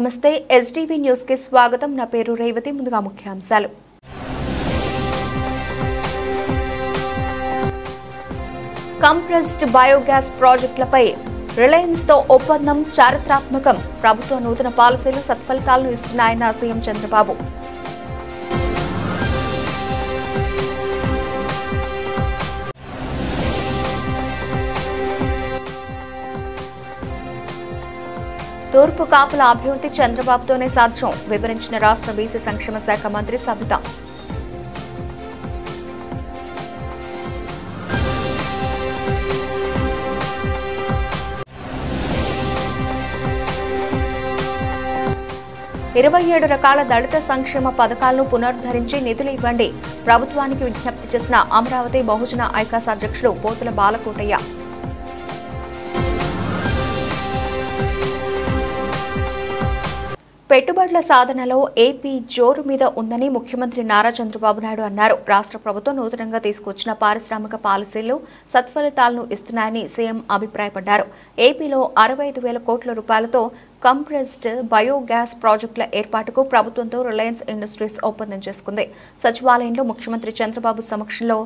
నమస్తే STV news కి స్వాగతం. నా పేరు రేవతి. ముందుగా ముఖ్యాంశాలు. కంప్రెస్డ్ బయోగ్యాస్ ప్రాజెక్టులపై రిలయన్స్ తో ఒప్పందం చారిత్రాత్మకం. ప్రభుత్వ నూతన పాలసీలు సత్ఫలితాలను ఇస్తున్నాయన్న సీఎం చంద్రబాబు. తూర్పు కాపుల అభివృద్ధి చంద్రబాబుతోనే సాధ్యం వివరించిన రాష్ట్ర బీసీ సంక్షేమ శాఖ మంత్రి సబిత. ఇరవై 27 రకాల దళిత సంక్షేమ పథకాలను పునరుద్ధరించి నిధులు ఇవ్వండి. ప్రభుత్వానికి విజ్ఞప్తి చేసిన అమరావతి బహుజన ఐకాస్ అధ్యక్షులు పోతుల బాలకోటయ్య. పెట్టుబడుల సాధనలో ఏపీ జోరు మీద ఉందని ముఖ్యమంత్రి నారా చంద్రబాబు నాయుడు అన్నారు. రాష్ట్ర ప్రభుత్వం నూతనంగా తీసుకొచ్చిన పారిశ్రామిక పాలసీలు సత్ఫలితాలను ఇస్తున్నాయని సీఎం అభిప్రాయపడ్డారు. ఏపీలో 65,000 కోట్ల రూపాయలతో కంప్రెస్డ్ బయోగ్యాస్ ప్రాజెక్టుల ఏర్పాటుకు ప్రభుత్వంతో రిలయన్స్ ఇండస్ట్రీస్ ఒప్పందం చేసుకుంది. సచివాలయంలో ముఖ్యమంత్రి చంద్రబాబు సమక్షంలో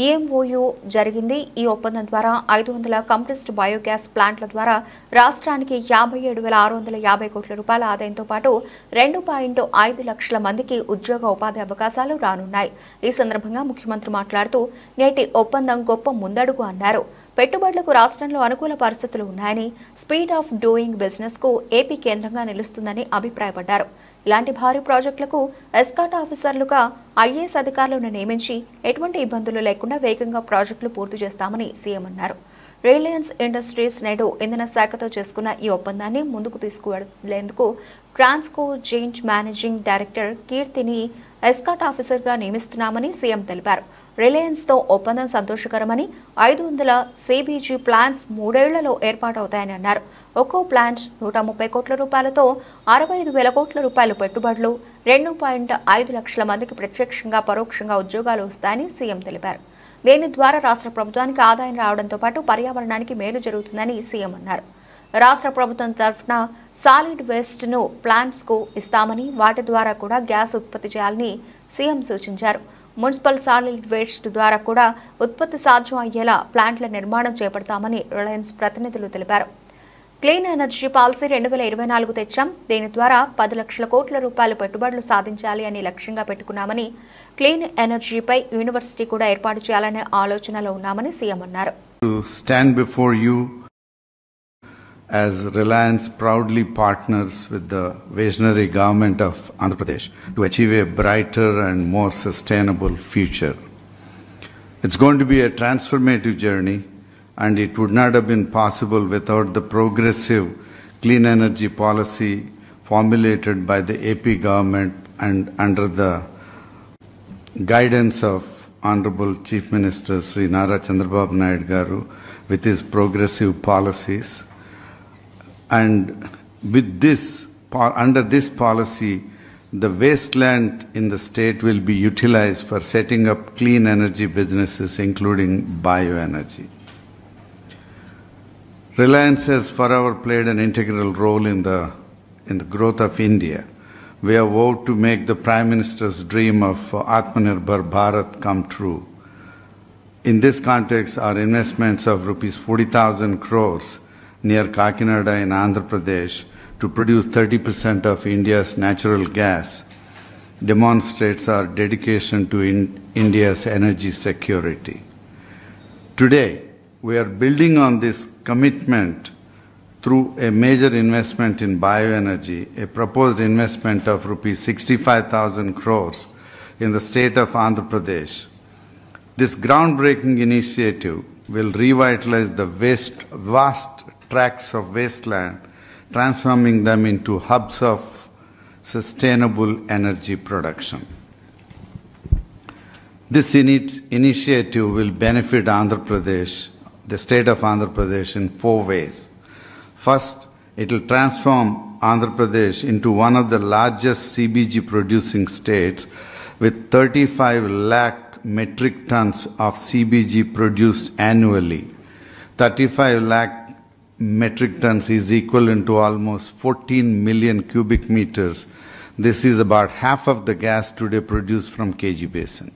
ఈఎంఓయూ జరిగింది. ఈ ఒప్పందం ద్వారా 500 కంప్రెస్డ్ బయోగ్యాస్ ప్లాంట్ల ద్వారా రాష్ట్రానికి 57,650 కోట్ల రూపాయల ఆదాయంతో పాటు 2.5 లక్షల మందికి ఉద్యోగ ఉపాధి అవకాశాలు రానున్నాయి. ఈ సందర్భంగా ముఖ్యమంత్రి మాట్లాడుతూ నేటి ఒప్పందం గొప్ప ముందడుగు అన్నారు. పెట్టుబడులకు రాష్ట్రంలో అనుకూల పరిస్థితులు ఉన్నాయని, స్పీడ్ ఆఫ్ డూయింగ్ బిజినెస్ కు ఏపీ కేంద్రంగా నిలుస్తుందని అభిప్రాయపడ్డారు. ఇలాంటి భారీ ప్రాజెక్టులకు ఎస్కాట్ ఆఫీసర్లుగా ఐఏఎస్ అధికారులను నియమించి ఎటువంటి ఇబ్బందులు లేకుండా వేగంగా ప్రాజెక్టులు పూర్తి చేస్తామని సీఎం అన్నారు. రిలయన్స్ ఇండస్ట్రీస్ నేడు ఇంధన శాఖతో చేసుకున్న ఈ ఒప్పందాన్ని ముందుకు తీసుకువెళ్లేందుకు ట్రాన్స్కో జెయింట్ మేనేజింగ్ డైరెక్టర్ కీర్తిని ఎస్కాట్ ఆఫీసర్గా నియమిస్తున్నామని సీఎం తెలిపారు. రిలయన్స్తో ఒప్పందం సంతోషకరమని, 500 సిబీజీ ప్లాంట్స్ 3 ఏళ్లలో ఏర్పాటవుతాయని అన్నారు. ఒక్కో ప్లాంట్ 130 కోట్ల రూపాయలతో 65,000 కోట్ల రూపాయలు పెట్టుబడులు, 2.5 లక్షల మందికి ప్రత్యక్షంగా పరోక్షంగా ఉద్యోగాలు వస్తాయని సీఎం తెలిపారు. దీని ద్వారా రాష్ట్ర ప్రభుత్వానికి ఆదాయం రావడంతో పాటు పర్యావరణానికి మేలు జరుగుతుందని సీఎం అన్నారు. రాష్ట్ర ప్రభుత్వం తరఫున సాలిడ్ వేస్ట్ ను ప్లాంట్స్ కు ఇస్తామని, వాటి ద్వారా కూడా గ్యాస్ ఉత్పత్తి చేయాలని సీఎం సూచించారు. మున్సిపల్ సాలిడ్ వేస్ట్ ద్వారా కూడా ఉత్పత్తి సాధ్యం అయ్యేలా ప్లాంట్ల నిర్మాణం చేపడతామని రిలయన్స్ ప్రతినిధులు తెలిపారు. క్లీన్ ఎనర్జీ పాలసీ 2024 తెచ్చాం. దీని ద్వారా 10 లక్షల కోట్ల రూపాయల పెట్టుబడులు సాధించాలి అని లక్ష్యంగా పెట్టుకున్నామని, క్లీన్ ఎనర్జీపై యూనివర్సిటీ కూడా ఏర్పాటు చేయాలనే ఆలోచనలో ఉన్నామని సీఎం అన్నారు. As Reliance proudly partners with the visionary government of Andhra Pradesh to achieve a brighter and more sustainable future. It's going to be a transformative journey, and it would not have been possible without the progressive clean energy policy formulated by the AP government and under the guidance of Honorable Chief Minister Sri Nara Chandrababu Naidu Garu with his progressive policies. And with this, under this policy, the wasteland in the state will be utilized for setting up clean energy businesses, including bioenergy. Reliance has forever played an integral role in the growth of India. We have vowed to make the Prime Minister's dream of Atmanirbhar Bharat come true. In this context, our investments of rupees 40,000 crores near Kakinada in Andhra Pradesh to produce 30% of India's natural gas demonstrates our dedication to India's energy security. Today, we are building on this commitment through a major investment in bioenergy, a proposed investment of rupees 65,000 crores in the state of Andhra Pradesh. This groundbreaking initiative will revitalize the vast tracts of wasteland, transforming them into hubs of sustainable energy production. This initiative will benefit Andhra Pradesh, the state of Andhra Pradesh, in 4 ways. First, it will transform Andhra Pradesh into one of the largest CBG producing states with 35 lakh metric tons of CBG produced annually. 35 lakh metric tons is equivalent to almost 14 million cubic meters. This is about half of the gas today produced from KG Basin,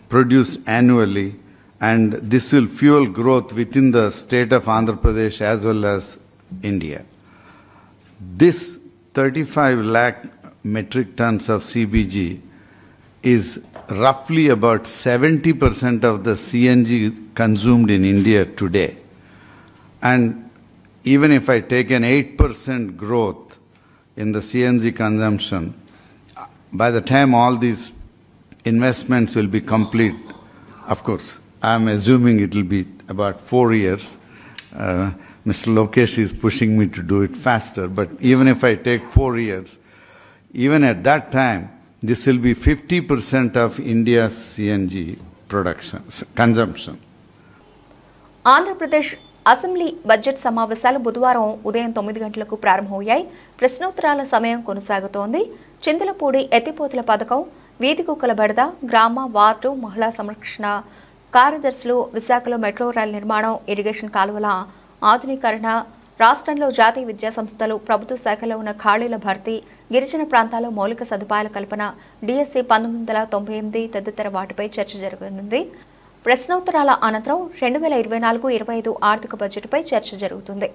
produced annually, and this will fuel growth within the state of Andhra Pradesh as well as India. This 35 lakh metric tons of CBG is roughly about 70% of the CNG consumed in India today. And even if I take an 8% growth in the CNG consumption, by the time all these investments will be complete, of course, I'm assuming it will be about 4 years. Mr. Lokesh is pushing me to do it faster, but even if I take 4 years, even at that time, this will be 50% of India's CNG production, consumption. Andhra Pradesh assembly budget సమావేశాలు బుధవారం ఉదయం 9 గంటలకు ప్రారంభమయ్యాయి. ప్రశ్నోత్తరాల సమయం కొనసాగుతోంది. చింతలపూడి ఎత్తిపోతల పథకం, వీధి కుక్కల బెడద, గ్రామ, వార్డు, మహిళా సంరక్షణ కార్యదర్శులు, విశాఖలో మెట్రో రైల్ నిర్మాణం, ఇరిగేషన్ కాలువల ఆధునీకరణ, రాష్ట్రంలో జాతీయ విద్యా సంస్థలు, ప్రభుత్వ శాఖలో ఉన్న ఖాళీల భర్తీ, గిరిజన ప్రాంతాల్లో మౌలిక సదుపాయాల కల్పన, డిఎస్సి 1998 తదితర వాటిపై చర్చ జరగనుంది. ప్రశ్నోత్తరాల అనంతరం 2024-25 ఆర్థిక బడ్జెట్పై చర్చ జరుగుతుంది.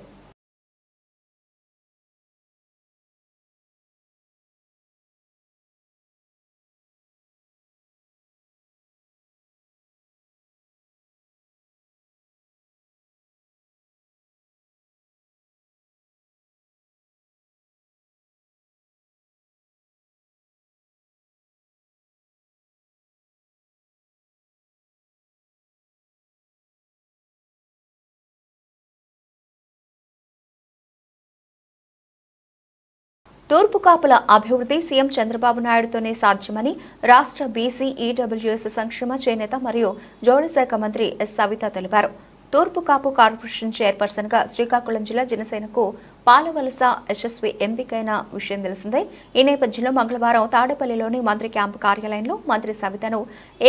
తూర్పు కాపుల అభివృద్ధి సీఎం చంద్రబాబు నాయుడుతోనే సాధ్యమని రాష్ట్ర బీసీ ఈడబ్ల్యూఎస్ సంక్షేమ చేనేత మరియు జౌళి శాఖ మంత్రి ఎస్ సవిత తెలిపారు. తూర్పు కాపు కార్పొరేషన్ చైర్పర్సన్గా శ్రీకాకుళం జిల్లా జనసేనకు పాలవలస యశస్వి ఎంపికైన విషయం తెలిసిందే. ఈ నేపథ్యంలో మంగళవారం తాడేపల్లిలోని మంత్రి క్యాంపు కార్యాలయంలో మంత్రి సవితను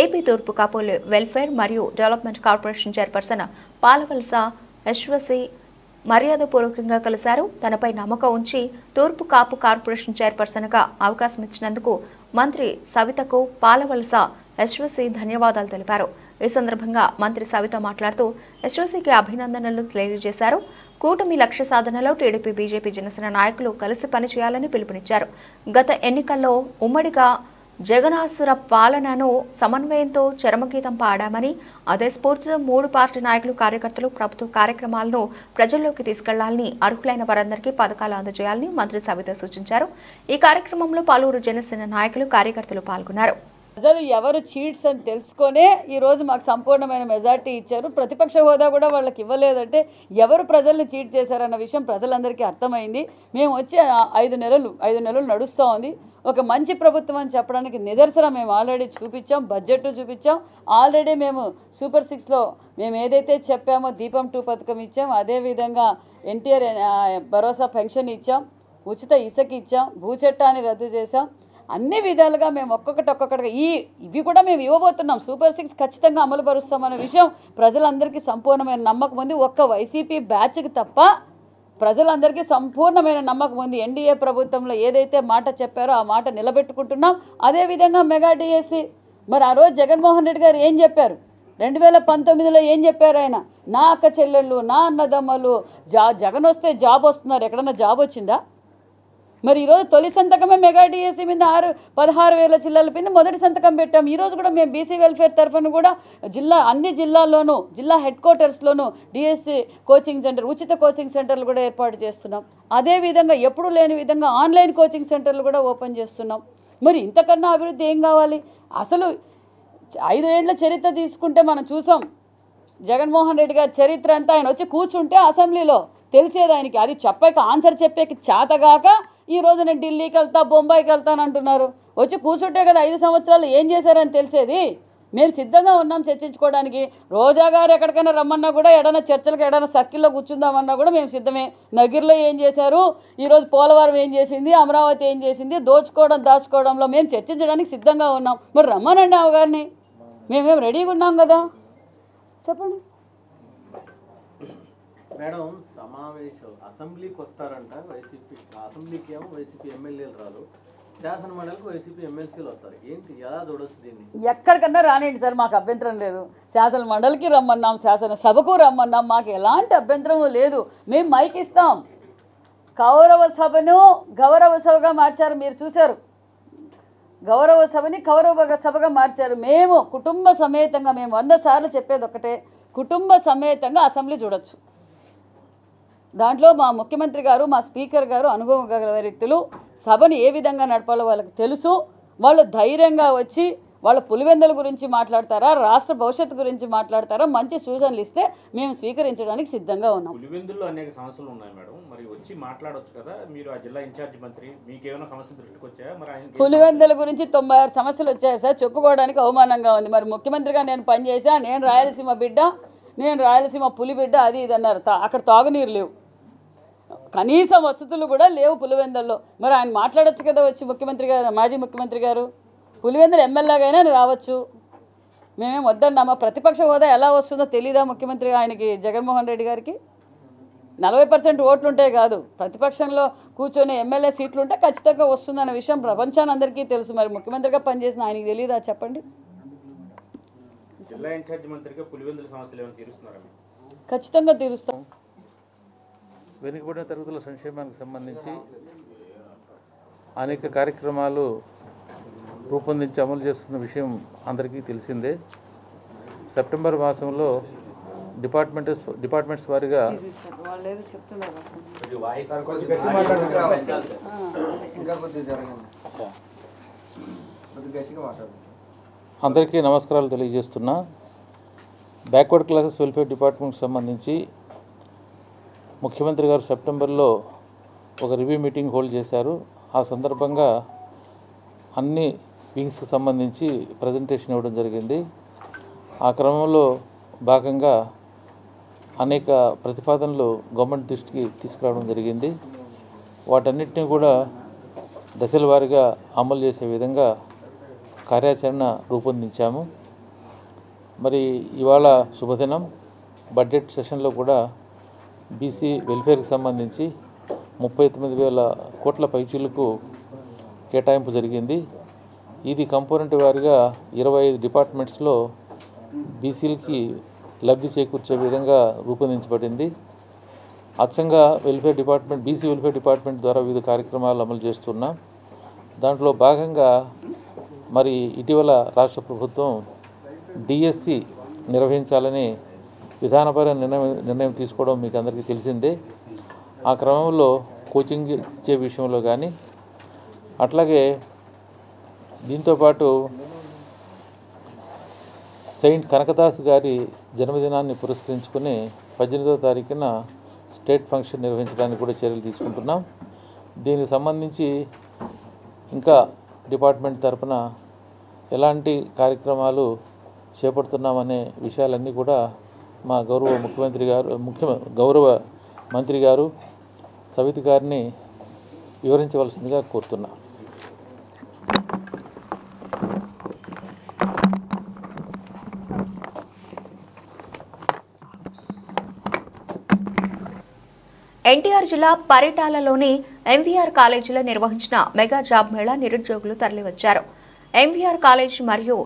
ఏపీ తూర్పు కాపు వెల్ఫేర్ మరియు development corporation chairperson Palavalasa Yashasvi మర్యాదపూర్వకంగా కలిశారు. తనపై నమ్మకం ఉంచి తూర్పు కాపు కార్పొరేషన్ చైర్పర్సన్గా అవకాశం ఇచ్చినందుకు మంత్రి సవితకు పాలవలస యశస్వి ధన్యవాదాలు తెలిపారు. ఈ సందర్భంగా మంత్రి సవిత మాట్లాడుతూ యశస్వికి అభినందనలు తెలియజేశారు. కూటమి లక్ష్య సాధనలో టీడీపీ, బీజేపీ, జనసేన నాయకులు కలిసి పనిచేయాలని పిలుపునిచ్చారు. గత ఎన్నికల్లో ఉమ్మడిగా జగనాసుర పాలనను సమన్వయంతో చరమగీతం పాడామని, అదే స్ఫూర్తితో 3 పార్టీ నాయకులు, కార్యకర్తలు ప్రభుత్వ కార్యక్రమాలను ప్రజల్లోకి తీసుకెళ్లాలని, అర్హులైన వారందరికీ పథకాలు అందజేయాలని మంత్రి సవిత సూచించారు. ఈ కార్యక్రమంలో పలువురు జనసేన నాయకులు, కార్యకర్తలు పాల్గొన్నారు. ప్రజలు ఎవరు చీట్స్ అని తెలుసుకొనే ఈరోజు మాకు సంపూర్ణమైన మెజార్టీ ఇచ్చారు. ప్రతిపక్ష హోదా కూడా వాళ్ళకి ఇవ్వలేదంటే ఎవరు ప్రజల్ని చీట్ చేశారన్న విషయం ప్రజలందరికీ అర్థమైంది. మేము వచ్చి 5 నెలలు నడుస్తూ ఉంది. ఒక మంచి ప్రభుత్వం అని చెప్పడానికి నిదర్శనం మేము ఆల్రెడీ చూపించాం, బడ్జెట్ చూపించాం. ఆల్రెడీ మేము సూపర్ 6లో మేము ఏదైతే చెప్పామో దీపం 2 పథకం ఇచ్చాం, అదేవిధంగా ఎన్టీఆర్ భరోసా పెన్షన్ ఇచ్చాం, ఉచిత ఇసుక ఇచ్చాం, భూచట్టాన్ని రద్దు చేశాం. అన్ని విధాలుగా మేము ఒక్కొక్కటిగా ఇవి కూడా మేము ఇవ్వబోతున్నాం. సూపర్ 6 ఖచ్చితంగా అమలు పరుస్తామన్న విషయం ప్రజలందరికీ సంపూర్ణమైన నమ్మకం ఉంది. ఒక్క వైసీపీ బ్యాచ్కి తప్ప ప్రజలందరికీ సంపూర్ణమైన నమ్మకం ఉంది. ఎన్డీఏ ప్రభుత్వంలో ఏదైతే మాట చెప్పారో ఆ మాట నిలబెట్టుకుంటున్నాం. అదేవిధంగా మెగా డిఎస్సి, మరి ఆ రోజు జగన్మోహన్ రెడ్డి గారు ఏం చెప్పారు? 2019లో ఏం చెప్పారు ఆయన? నా అక్క చెల్లెళ్ళు, నా అన్నదమ్మలు జగన్ వస్తే జాబ్ వస్తున్నారు. ఎక్కడన్నా జాబ్ వచ్చిందా? మరి ఈరోజు తొలి సంతకమే మెగా డిఎస్సి మీద 16,000 చిల్లల కింద మొదటి సంతకం పెట్టాం. ఈరోజు కూడా మేము బీసీ వెల్ఫేర్ తరఫున కూడా అన్ని జిల్లాల్లోనూ, జిల్లా హెడ్ క్వార్టర్స్లోనూ డిఎస్సి కోచింగ్ సెంటర్, ఉచిత కోచింగ్ సెంటర్లు కూడా ఏర్పాటు చేస్తున్నాం. అదేవిధంగా ఎప్పుడు లేని విధంగా ఆన్లైన్ కోచింగ్ సెంటర్లు కూడా ఓపెన్ చేస్తున్నాం. మరి ఇంతకన్నా అభివృద్ధి ఏం కావాలి? అసలు 5 ఏళ్ల చరిత్ర తీసుకుంటే మనం చూసాం. జగన్మోహన్ రెడ్డి గారి చరిత్ర అంతా ఆయన వచ్చి కూర్చుంటే అసెంబ్లీలో తెలిసేది ఆయనకి. అది చెప్పాక ఆన్సర్ చెప్పేకి చేతగాక ఈరోజు నేను ఢిల్లీకి వెళ్తా, బొంబాయికి వెళ్తాను అంటున్నారు. వచ్చి కూర్చుంటే కదా 5 సంవత్సరాలు ఏం చేశారని తెలిసేది. మేము సిద్ధంగా ఉన్నాం చర్చించుకోవడానికి. రోజా గారు ఎక్కడికైనా రమ్మన్నా కూడా, ఏదైనా చర్చలకు ఏదైనా సర్కిల్లో కూర్చుందామన్నా కూడా మేము సిద్ధమే. నగిరిలో ఏం చేశారు, ఈరోజు పోలవరం ఏం చేసింది, అమరావతి ఏం చేసింది, దాచుకోవడంలో మేము చర్చించడానికి సిద్ధంగా ఉన్నాం. మరి రమ్మనండి ఆ గారిని, మేమేం రెడీగా ఉన్నాం కదా. చెప్పండి. మేడం సమావేశం అసెంబ్లీకి వస్తారంట వైసీపీ, అసెంబ్లీకి ఏమో వైసీపీ ఎమ్మెల్యేలు రాదు, శాసన మండలికి వైసీపీ ఎమ్మెల్సీలు వస్తారు. ఏంటి ఎలా చూడొచ్చు దీన్ని? ఎక్కడికన్నా రానియండి సార్, మాకు అభ్యంతరం లేదు. శాసన మండలికి రమ్మన్నాం, శాసనసభకు రమ్మన్నాం, మాకు ఎలాంటి అభ్యంతరం లేదు. మేము మైక్ ఇస్తాం. కౌరవ సభను గౌరవ సభగా మార్చారు, మీరు చూశారు. గౌరవ సభని కౌరవ సభగా మార్చారు. మేము కుటుంబ సమేతంగా, మేము 100 సార్లు చెప్పేది ఒకటే, కుటుంబ సమేతంగా అసెంబ్లీ చూడొచ్చు. దాంట్లో మా ముఖ్యమంత్రి గారు, మా స్పీకర్ గారు అనుభవం గల వ్యక్తులు. సభని ఏ విధంగా నడపాలో వాళ్ళకి తెలుసు. వాళ్ళు ధైర్యంగా వచ్చి వాళ్ళ పులివెందుల గురించి మాట్లాడతారా, రాష్ట్ర భవిష్యత్తు గురించి మాట్లాడతారా, మంచి సూచనలు ఇస్తే మేము స్వీకరించడానికి సిద్ధంగా ఉన్నాం. పులివెందుల్లో అనేక సమస్యలు ఉన్నాయి మేడం, మరి వచ్చి మాట్లాడొచ్చు కదా. మీరు ఆ జిల్లా ఇన్ఛార్జ్ మంత్రి, మీకేమైనా సమస్యలు దృష్టికి వచ్చాయా? మరి పులివెందుల గురించి 96 సమస్యలు వచ్చాయి సార్, చెప్పుకోవడానికి అవమానంగా ఉంది. మరి ముఖ్యమంత్రిగా నేను పనిచేసా, నేను రాయలసీమ బిడ్డ, నేను రాయలసీమ పులి బిడ్డ, అది ఇది అన్నారు. అక్కడ తాగునీరు లేవు, కనీస వసతులు కూడా లేవు పులివెందుల్లో. మరి ఆయన మాట్లాడొచ్చు కదా వచ్చి, ముఖ్యమంత్రి గారు, మాజీ ముఖ్యమంత్రి గారు. పులివెందులు ఎమ్మెల్యేగానే రావచ్చు, మేమేం వద్దన్నామా? ప్రతిపక్ష హోదా ఎలా వస్తుందో తెలీదా ముఖ్యమంత్రి ఆయనకి, జగన్మోహన్ రెడ్డి గారికి? 40% ఓట్లు ఉంటే కాదు, ప్రతిపక్షంలో కూర్చొని ఎమ్మెల్యే సీట్లు ఉంటే ఖచ్చితంగా వస్తుందన్న విషయం ప్రపంచాన్ని అందరికీ తెలుసు. మరి ముఖ్యమంత్రిగా పనిచేసిన ఆయనకి తెలియదా చెప్పండి? జిల్లా ఇన్ఛార్జ్ మంత్రిగా పులివెందుల సమస్యలు ఏమైనా తీరుస్తున్నారా? ఖచ్చితంగా తీరుస్తాం. వెనుకబడిన తరగతుల సంక్షేమానికి సంబంధించి అనేక కార్యక్రమాలు రూపొందించి అమలు చేస్తున్న విషయం అందరికీ తెలిసిందే. సెప్టెంబర్ మాసంలో డిపార్ట్మెంట్స్ వారీగా అందరికీ నమస్కారాలు తెలియజేస్తున్నా. బ్యాక్వర్డ్ క్లాసెస్ వెల్ఫేర్ డిపార్ట్మెంట్కి సంబంధించి ముఖ్యమంత్రి గారు సెప్టెంబర్లో ఒక రివ్యూ మీటింగ్ హోల్డ్ చేశారు. ఆ సందర్భంగా అన్ని వింగ్స్కి సంబంధించి ప్రజెంటేషన్ ఇవ్వడం జరిగింది. ఆ క్రమంలో భాగంగా అనేక ప్రతిపాదనలు గవర్నమెంట్ దృష్టికి తీసుకురావడం జరిగింది. వాటన్నిటిని కూడా దశల వారీగా అమలు చేసే విధంగా కార్యాచరణ రూపొందించాము. మరి ఇవాళ శుభదినం, బడ్జెట్ సెషన్లో కూడా బీసీ వెల్ఫేర్కి సంబంధించి 39,000 కోట్ల పైచీలకు కేటాయింపు జరిగింది. ఇది కంపోనెంట్ వారిగా 25 డిపార్ట్మెంట్స్లో బీసీలకి లబ్ధి చేకూర్చే విధంగా రూపొందించబడింది. అచ్చంగా welfare department, BC welfare department ద్వారా వివిధ కార్యక్రమాలు అమలు చేస్తున్నాం. దాంట్లో భాగంగా మరి ఇటీవల రాష్ట్ర ప్రభుత్వం డిఎస్సి నిర్వహించాలని విధానపరమైన నిర్ణయం తీసుకోవడం మీకు అందరికీ తెలిసిందే. ఆ క్రమంలో కోచింగ్ ఇచ్చే విషయంలో కానీ, అట్లాగే దీంతోపాటు సెయింట్ కనకదాస్ గారి జన్మదినాన్ని పురస్కరించుకుని 18వ తారీఖున స్టేట్ ఫంక్షన్ నిర్వహించడానికి కూడా చర్యలు తీసుకుంటున్నాం. దీనికి సంబంధించి ఇంకా డిపార్ట్మెంట్ తరఫున ఎలాంటి కార్యక్రమాలు చేపడుతున్నామనే విషయాలన్నీ కూడా మా గౌరవ ముఖ్యమంత్రి గారు, గౌరవ మంత్రి గారు సవితి గారిని వివరించవలసిందిగా కోరుతున్నా. ఎన్టీఆర్ జిల్లా పరిటాలలోని ఎంవీఆర్ కాలేజీలో నిర్వహించిన మెగా జాబ్ మేళా నిరుద్యోగులు తరలివచ్చారు. ఎంవీఆర్ కాలేజ్ మరియు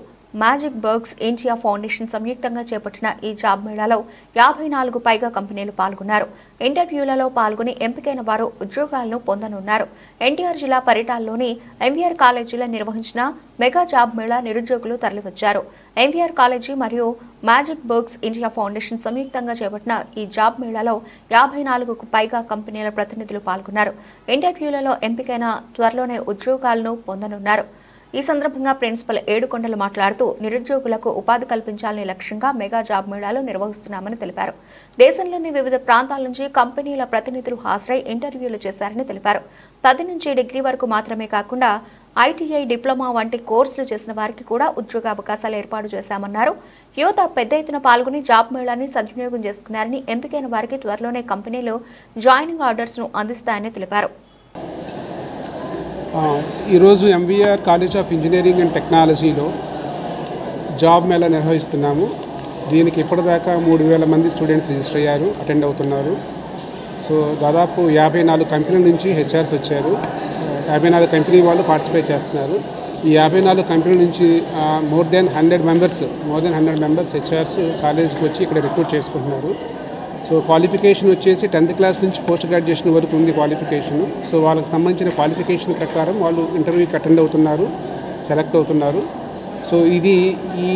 మ్యాజిక్ బర్గ్స్ ఇండియా ఫౌండేషన్ సంయుక్తంగా చేపట్టిన ఈ జాబ్ మేళాలో 54 పైగా కంపెనీలు పాల్గొన్నారు. ఇంటర్వ్యూలలో పాల్గొని ఎంపికైన వారు ఉద్యోగాలను పొందనున్నారు. ఎన్టీఆర్ జిల్లా పరిటాల్లోని ఎంవీఆర్ కాలేజీలో నిర్వహించిన మెగా జాబ్ మేళా నిరుద్యోగులు తరలివచ్చారు. ఎంవీఆర్ కాలేజీ మరియు మ్యాజిక్ బర్గ్స్ ఇండియా ఫౌండేషన్ సంయుక్తంగా చేపట్టిన ఈ జాబ్ మేళాలో 54కు పైగా కంపెనీల ప్రతినిధులు పాల్గొన్నారు. ఇంటర్వ్యూలలో ఎంపికైన త్వరలోనే ఉద్యోగాలను పొందనున్నారు. ఈ సందర్భంగా ప్రిన్సిపల్ ఏడుకొండలు మాట్లాడుతూ నిరుద్యోగులకు ఉపాధి కల్పించాలనే లక్ష్యంగా మెగా జాబ్ మేళాలు నిర్వహిస్తున్నామని తెలిపారు. దేశంలోని వివిధ ప్రాంతాల నుంచి కంపెనీల ప్రతినిధులు హాజరై ఇంటర్వ్యూలు చేశారని తెలిపారు. 10 నుంచి డిగ్రీ వరకు మాత్రమే కాకుండా ఐటీఐ, డిప్లొమా వంటి కోర్సులు చేసిన వారికి కూడా ఉద్యోగ అవకాశాలు ఏర్పాటు చేశామన్నారు. యువత పెద్ద ఎత్తున పాల్గొని జాబ్ మేళాని సద్వినియోగం చేసుకున్నారని, ఎంపికైన వారికి త్వరలోనే కంపెనీలు జాయినింగ్ ఆర్డర్స్ను అందిస్తాయని తెలిపారు. ఈరోజు MVR college of engineering and టెక్నాలజీలో జాబ్ మేళా నిర్వహిస్తున్నాము. దీనికి ఇప్పటిదాకా 3,000 మంది స్టూడెంట్స్ రిజిస్టర్ అయ్యారు, అటెండ్ అవుతున్నారు. సో దాదాపు 54 కంపెనీల నుంచి హెచ్ఆర్స్ వచ్చారు. 54 కంపెనీ వాళ్ళు పార్టిసిపేట్ చేస్తున్నారు. ఈ 54 కంపెనీల నుంచి మోర్ దెన్ 100 మెంబర్స్ హెచ్ఆర్స్ కాలేజీకి వచ్చి ఇక్కడ రిక్రూట్ చేసుకుంటున్నారు. సో క్వాలిఫికేషన్ వచ్చేసి 10th క్లాస్ నుంచి పోస్ట్ గ్రాడ్యుయేషన్ వరకు ఉంది క్వాలిఫికేషన్. సో వాళ్ళకి సంబంధించిన క్వాలిఫికేషన్ ప్రకారం వాళ్ళు ఇంటర్వ్యూకి అటెండ్ అవుతున్నారు, సెలెక్ట్ అవుతున్నారు. సో ఇది ఈ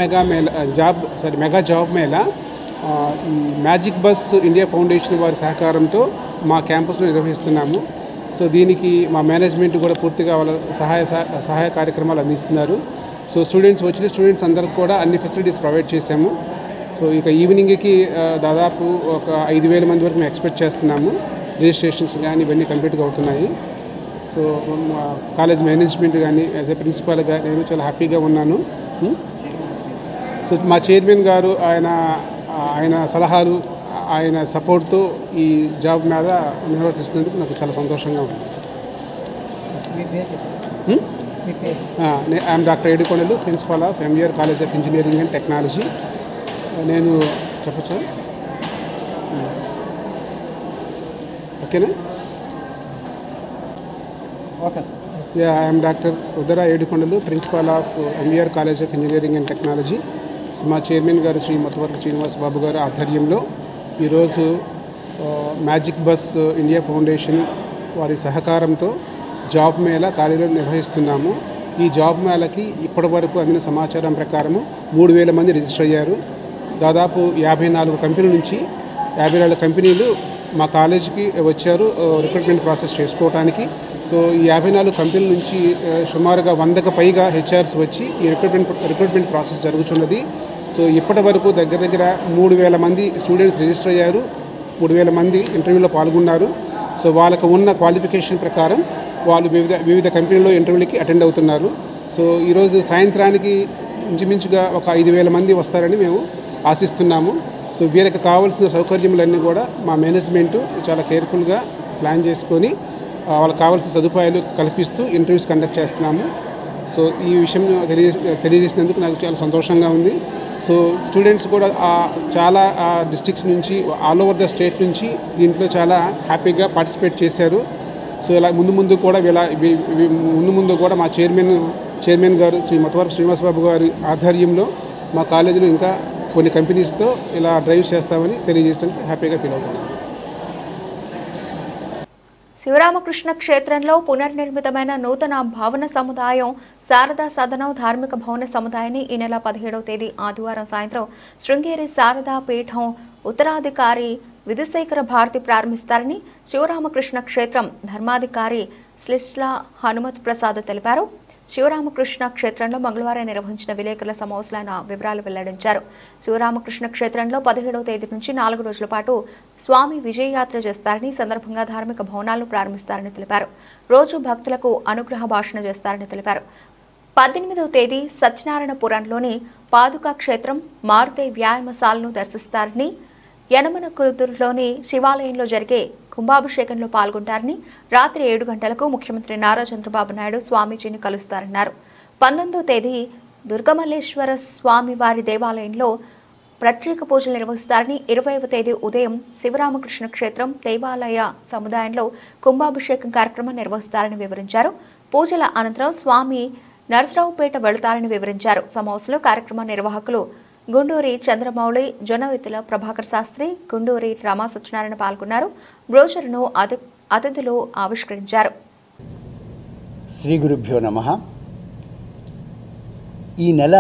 మెగా జాబ్ మేళా ఈ మ్యాజిక్ బస్ ఇండియా ఫౌండేషన్ వారి సహకారంతో మా క్యాంపస్లో నిర్వహిస్తున్నాము. సో దీనికి మా మేనేజ్మెంట్ కూడా పూర్తిగా వాళ్ళ సహాయ కార్యక్రమాలు అందిస్తున్నారు. సో స్టూడెంట్స్ అందరికి కూడా అన్ని ఫెసిలిటీస్ ప్రొవైడ్ చేశాము. సో ఇక ఈవినింగ్కి దాదాపు ఒక 5,000 మంది వరకు మేము ఎక్స్పెక్ట్ చేస్తున్నాము. రిజిస్ట్రేషన్స్ కానీ ఇవన్నీ కంప్లీట్గా అవుతున్నాయి. సో కాలేజ్ మేనేజ్మెంట్ కానీ యాజ్ ఎ ప్రిన్సిపాల్గా నేను చాలా హ్యాపీగా ఉన్నాను. సో మా చైర్మన్ గారు ఆయన సలహాలు, ఆయన సపోర్ట్తో ఈ జాబ్ మీద నిర్వర్తిస్తున్నందుకు నాకు చాలా సంతోషంగా ఉంది. I'm doctor Yedukondalu, principal of MVR college of engineering and technology. నేను చెప్పచ్చా? ఓకేనా? Okay sir. ఐఎమ్ డాక్టర్ ఉదరా Yedukondalu, principal of MVR college of engineering and technology. మా చైర్మన్ గారు శ్రీ మొత్తవరపు శ్రీనివాస్ బాబు గారు ఆధ్వర్యంలో ఈరోజు మ్యాజిక్ బస్ ఇండియా ఫౌండేషన్ వారి సహకారంతో జాబ్ మేళా కాలేజీలో నిర్వహిస్తున్నాము. ఈ జాబ్ మేళాకి ఇప్పటి వరకు అందిన సమాచారం ప్రకారము 3,000 మంది రిజిస్టర్ అయ్యారు. దాదాపు 54 కంపెనీల నుంచి 54 కంపెనీలు మా కాలేజీకి వచ్చారు రిక్రూట్మెంట్ ప్రాసెస్ చేసుకోవడానికి. సో ఈ 54 కంపెనీల నుంచి సుమారుగా 100కు పైగా హెచ్ఆర్స్ వచ్చి ఈ రిక్రూట్మెంట్ ప్రాసెస్ జరుగుతున్నది. సో ఇప్పటి వరకు దగ్గర 3,000 మంది స్టూడెంట్స్ రిజిస్టర్ అయ్యారు, 3,000 మంది ఇంటర్వ్యూలో పాల్గొన్నారు. సో వాళ్ళకు ఉన్న క్వాలిఫికేషన్ ప్రకారం వాళ్ళు వివిధ కంపెనీల్లో ఇంటర్వ్యూలకి అటెండ్ అవుతున్నారు. సో ఈరోజు సాయంత్రానికి ఇంచుమించుగా ఒక 5,000 మంది వస్తారని మేము ఆశిస్తున్నాము. సో వీరికి కావాల్సిన సౌకర్యములన్నీ కూడా మా మేనేజ్మెంటు చాలా కేర్ఫుల్గా ప్లాన్ చేసుకొని వాళ్ళకి కావాల్సిన సదుపాయాలు కల్పిస్తూ ఇంటర్వ్యూస్ కండక్ట్ చేస్తున్నాము. సో ఈ విషయం తెలియజేసినందుకు నాకు చాలా సంతోషంగా ఉంది. సో స్టూడెంట్స్ కూడా చాలా డిస్ట్రిక్ట్స్ నుంచి ఆల్ ఓవర్ ద స్టేట్ నుంచి దీంట్లో చాలా హ్యాపీగా పార్టిసిపేట్ చేశారు. సో ఇలా ముందు కూడా మా చైర్మన్ గారు శ్రీ మొత్తవరపు శ్రీనివాస్ బాబు గారి ఆధ్వర్యంలో మా కాలేజీలో ఇంకా కొన్ని కంపెనీస్తో ఇలా డ్రైవ్ చేస్తామని తెలియజేయడానికి హ్యాపీగా ఫీల్ అవుతున్నాను. శివరామకృష్ణ క్షేత్రంలో పునర్నిర్మితమైన నూతన భవన సముదాయం శారదా సదనం ధార్మిక భవన సముదాయాన్ని ఈ నెల 17వ తేదీ ఆదివారం సాయంత్రం శృంగేరి శారదా పీఠం ఉత్తరాధికారి విధుశేఖర భారతి ప్రారంభిస్తారని శివరామకృష్ణ క్షేత్రం ధర్మాధికారి శ్లిష్లా హనుమత్ ప్రసాద్ తెలిపారు. శివరామకృష్ణ క్షేత్రంలో మంగళవారం నిర్వహించిన విలేకరుల సమావేశంలో వివరాలు వెల్లడించారు. శివరామకృష్ణ క్షేత్రంలో 17వ తేదీ నుంచి 4 రోజుల పాటు స్వామి విజయయాత్ర చేస్తారని, సందర్భంగా ధార్మిక భవనాలను ప్రారంభిస్తారని తెలిపారు. రోజు భక్తులకు అనుగ్రహ భాషణ చేస్తారని తెలిపారు. 18వ తేదీ సత్యనారాయణపురంలోని పాదుకా క్షేత్రం మారుతే వ్యాయామశాలను దర్శిస్తారని, యనమన కుదురులోని శివాలయంలో జరిగే కుంభాభిషేకంలో పాల్గొంటారని, రాత్రి 7 గంటలకు ముఖ్యమంత్రి నారా చంద్రబాబు నాయుడు స్వామీజీని కలుస్తారన్నారు. 19వ తేదీ దుర్గమల్లేశ్వర స్వామి వారి దేవాలయంలో ప్రత్యేక పూజలు నిర్వహిస్తారని, 20వ తేదీ ఉదయం శివరామకృష్ణ క్షేత్రం దేవాలయ సముదాయంలో కుంభాభిషేకం కార్యక్రమం నిర్వహిస్తారని వివరించారు. పూజల అనంతరం స్వామి నరసరావుపేట వెళతారని వివరించారు. సమావేశంలో కార్యక్రమ నిర్వాహకులు గుండూరి చంద్రమౌళి, జొన్నవిత్తుల ప్రభాకర్ శాస్త్రి, గుండూరి రమా సత్యనారాయణ పాల్గొన్నారు. బ్రోచర్ను అతిథులు ఆవిష్కరించారు. శ్రీ గురుభ్యో నమః. ఈ నెల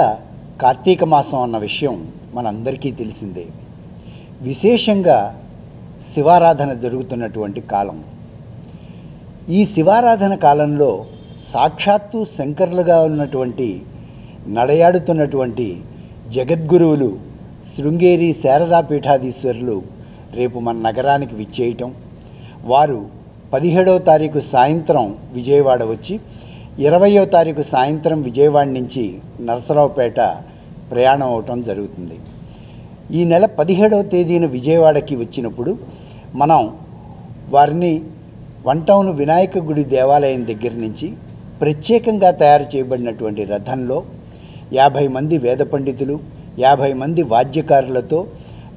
కార్తీక మాసం అన్న విషయం మనందరికీ తెలిసిందే. విశేషంగా శివారాధన జరుగుతున్నటువంటి కాలం. ఈ శివారాధన కాలంలో సాక్షాత్తు శంకరులుగా ఉన్నటువంటి నడయాడుతున్నటువంటి జగద్గురువులు శృంగేరి శారదా పీఠాధీశ్వరులు రేపు మన నగరానికి విచ్చేయటం, వారు 17వ తారీఖు సాయంత్రం విజయవాడ వచ్చి 20వ తారీఖు సాయంత్రం విజయవాడ నుంచి నరసరావుపేట ప్రయాణం అవటం జరుగుతుంది. ఈ నెల 17వ తేదీన విజయవాడకి వచ్చినప్పుడు మనం వారిని వన్ టౌన్ వినాయక గుడి దేవాలయం దగ్గర నుంచి ప్రత్యేకంగా తయారు చేయబడినటువంటి రథంలో 50 మంది వేద పండితులు, 50 మంది వాద్యకారులతో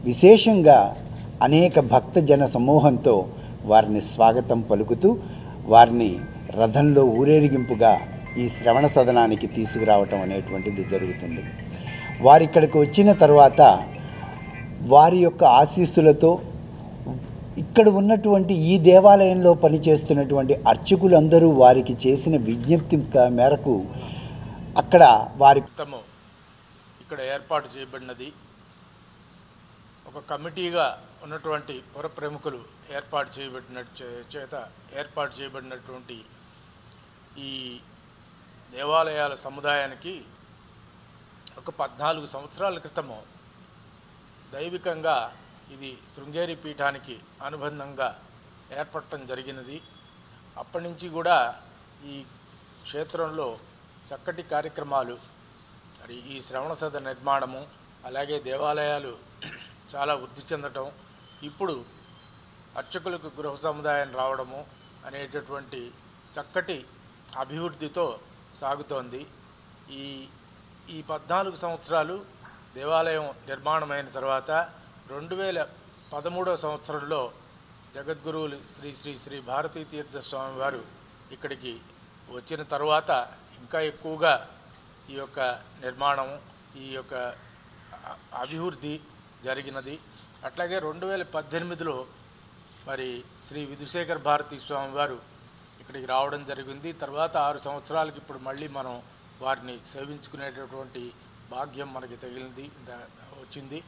విశేషంగా అనేక భక్తజన సమూహంతో వారిని స్వాగతం పలుకుతూ వారిని రథంలో ఊరేగింపుగా ఈ శ్రవణ సదనానికి తీసుకురావటం అనేటువంటిది జరుగుతుంది. వారిక్కడికి వచ్చిన తర్వాత వారి యొక్క ఆశీస్సులతో ఇక్కడ ఉన్నటువంటి ఈ దేవాలయంలో పనిచేస్తున్నటువంటి అర్చకులందరూ వారికి చేసిన విజ్ఞప్తి మేరకు అక్కడ వారి ఇక్కడ ఏర్పాటు చేయబడినది. ఒక కమిటీగా ఉన్నటువంటి పుర ప్రముఖులు ఏర్పాటు చేయబడినటువంటి ఈ దేవాలయాల సముదాయానికి ఒక 14 సంవత్సరాల క్రితము దైవికంగా ఇది శృంగేరి పీఠానికి అనుబంధంగా ఏర్పడటం జరిగినది. అప్పటి నుంచి కూడా ఈ క్షేత్రంలో చక్కటి కార్యక్రమాలు, మరి ఈ శ్రవణ సదన నిర్మాణము, అలాగే దేవాలయాలు చాలా వృద్ధి చెందటం, ఇప్పుడు అర్చకులకు గృహ సముదాయం రావడము అనేటటువంటి చక్కటి అభివృద్ధితో సాగుతోంది. ఈ 14 సంవత్సరాలు దేవాలయం నిర్మాణమైన తర్వాత 2013వ సంవత్సరంలో జగద్గురువులు శ్రీ శ్రీ శ్రీ భారతీ తీర్థ స్వామి వారు ఇక్కడికి వచ్చిన తర్వాత ఇంకా ఎక్కువగా ఈ యొక్క నిర్మాణం, ఈ యొక్క అభివృద్ధి జరిగినది. అట్లాగే 2018లో మరి శ్రీ విధుశేఖర భారతీ స్వామి వారు ఇక్కడికి రావడం జరిగింది. తర్వాత 6 సంవత్సరాలకి ఇప్పుడు మళ్ళీ మనం వారిని సేవించుకునేటటువంటి భాగ్యం మనకి వచ్చింది.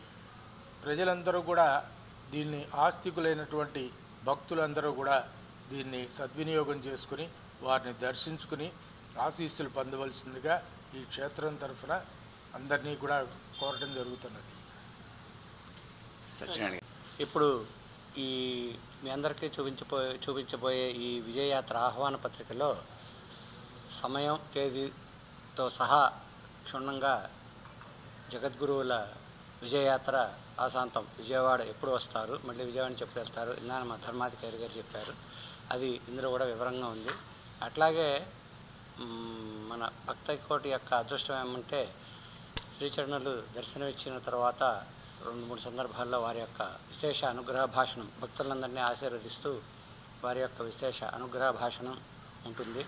ప్రజలందరూ కూడా దీన్ని ఆస్తికులైనటువంటి భక్తులందరూ కూడా దీన్ని సద్వినియోగం చేసుకుని వారిని దర్శించుకుని ఆశీస్సులు పొందవలసిందిగా ఈ క్షేత్రం తరఫున అందరినీ కూడా కోరటం జరుగుతున్నది. ఇప్పుడు మీ అందరికీ చూపించబోయే ఈ విజయయాత్ర ఆహ్వాన పత్రికలో సమయం, తేదీతో సహా క్షుణ్ణంగా జగద్గురువుల విజయయాత్ర ఆశాంతం విజయవాడ ఎప్పుడు వస్తారు, మళ్ళీ విజయవాడ నుంచి ఎప్పుడు వెళ్తారు, ఇందాక మా ధర్మాధికారి గారు చెప్పారు. అది ఇందులో కూడా వివరంగా ఉంది. అట్లాగే మన భక్తకోటి యొక్క అదృష్టం ఏమంటే శ్రీచరణులు దర్శనమిచ్చిన తర్వాత 2-3 సందర్భాల్లో వారి యొక్క విశేష అనుగ్రహ భాషణం, భక్తులందరినీ ఆశీర్వదిస్తూ వారి యొక్క విశేష అనుగ్రహ భాషణం ఉంటుంది.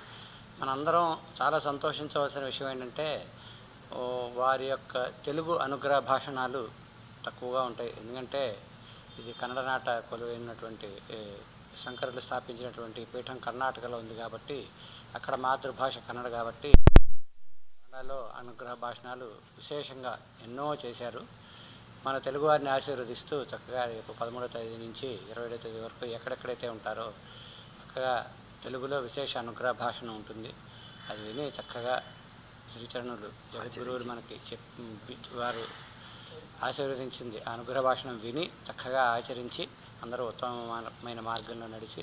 మనందరం చాలా సంతోషించవలసిన విషయం ఏంటంటే వారి యొక్క తెలుగు అనుగ్రహ భాషణాలు తక్కువగా ఉంటాయి. ఎందుకంటే ఇది కన్నడ నాట కొలువైనటువంటి శంకరులు స్థాపించినటువంటి పీఠం కర్ణాటకలో ఉంది కాబట్టి అక్కడ మాతృభాష కన్నడ కాబట్టి కన్నడలో అనుగ్రహ భాషణాలు విశేషంగా ఎన్నో చేశారు. మన తెలుగువారిని ఆశీర్వదిస్తూ చక్కగా రేపు 13వ తేదీ నుంచి 27వ తేదీ వరకు ఎక్కడెక్కడైతే ఉంటారో చక్కగా తెలుగులో విశేష అనుగ్రహ భాషణం ఉంటుంది. అది విని చక్కగా శ్రీచరణులు జగద్గురువులు మనకి వారు ఆశీర్వదించింది ఆ అనుగ్రహ భాషణం విని చక్కగా ఆచరించి అందరూ ఉత్తమమైన మార్గంలో నడిచి